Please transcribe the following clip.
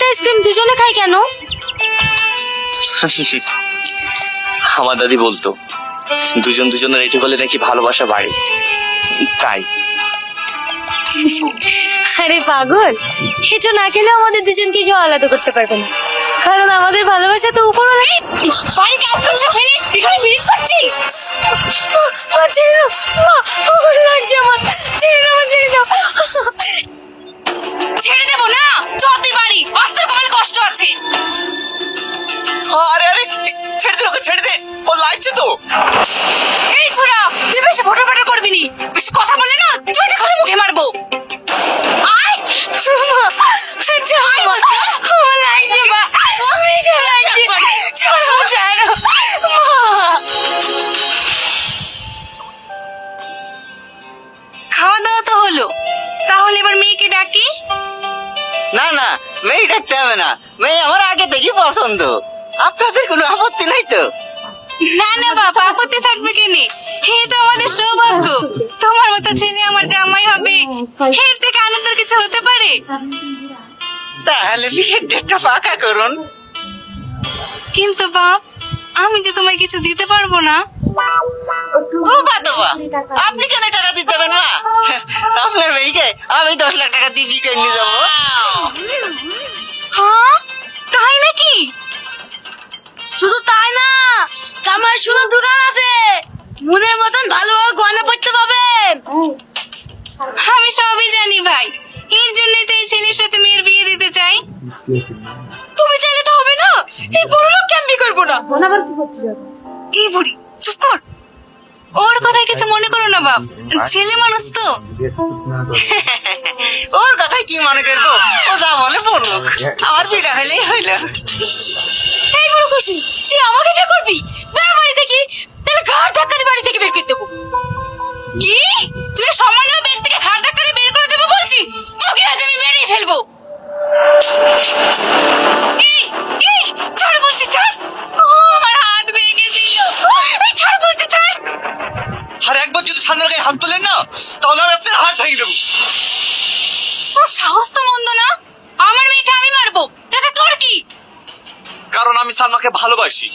Ice cream দুজনে খাই কেন? আমার দাদি বলতো দুজন দুজনের এটি হলে নাকি ভালোবাসা বাড়ে, তাই। আরে পাগল, এটা না খেলে আমাদের দুজনকে কেউ আলাদা করতে পারবে না, কারণ আমাদের ভালোবাসা তো উপরওয়ালা। বাড়ি কাজ করতে ফেলে এখানে বিড়ি খাচ্ছিস? ছেড়ে দাও মা, আমার লাগছে, আমার ছেড়ে দাও, ছেড়ে দাও। ছেড়ে দেবো না, চলতে বাড়ি, বাস্তব কপালে কষ্ট আছে। আরে আরে ছেড়ে দে, ওকে ছেড়ে দে, ও লাগছে তো। এই ছোড়া, তুই বেশি ফটোফটো করবি নি, বেশি কথা বলে না জুইটা খালি মুখে মারবো। আয় আমার লাগছে মা, আমি ছাড়ো ছাড়ো মা। খাওয়া দাওয়া তো হলো, তাহলে এবার মেয়েকে ডাকি। না না, মেয়ে ডাকতে হবে না, মেয়ে আমার আগে থেকে পছন্দ। আপনাদের কোনো আপত্তি নাই তো? না না বাবা, আপত্তি থাকবে কেনে, হে তো আমাদের সৌভাগ্য, তোমার মতো ছেলে আমার জামাই হবে, এর থেকে আনন্দের কিছু হতে পারে? তাহলে বিয়ের ডেটটা পাকা করুন। কিন্তু বাপ, আমি যে তোমায় কিছু দিতে পারবো না। ও বাদবা, আপনি কেন টাকা দিতে যাবেন মা? আপনার মেয়েকে আমি 10 লাখ টাকা দিয়ে বিয়ে করে নিয়ে যাবো। হ্যাঁ, তাই নাকি? শুধু তাই না, আমার শুধু দোকান আছে, মনের মতন ভালোভাবে গয়না পড়তে পাবেন। আমি সবই জানি ভাই, এর জন্যই তো এই ছেলের সাথে মেয়ের বিয়ে দিতে চাই। তুমি চাইলে তো হবে না, এই বড় লোক কেন বিয়ে করবো না? এই বুড়ি চুপ কর, ওর কথা কিছু মনে করো না বাপ, ছেলে মানুষ তো। ওর কথাই কি মনে করবো, ও যা বলে বলুক, আমার বিয়ে হলেই হইল। এই বড় খুশি, তুই আমাকে বিয়ে করবি? বের বাড়ি থেকে, তাহলে ঘাড় ধাক্কা দিয়ে বাড়ি থেকে বের করে দেবো। কি, তুই সম্মানীয় বের থেকে ঘাড় ধাক্কা দিয়ে বের করে দেবো বলছি? তোকে আজ আমি মেরেই ফেলবো। এই, এই, ছাড় বলছি, ছাড়। ও, আমার হাত ভেঙে দিল। এই ছাড় বলছি, ছাড়। আর একবার যদি সামনের গায়ে হাত তোলেন না, তাহলে আমি আপনার হাত ভেঙে দেবো। তোর সাহস তো মন্দ না, আমার মেয়েকে আমি মারবো, তাতে তোর কি? কারণ আমি সালমাকে ভালোবাসি।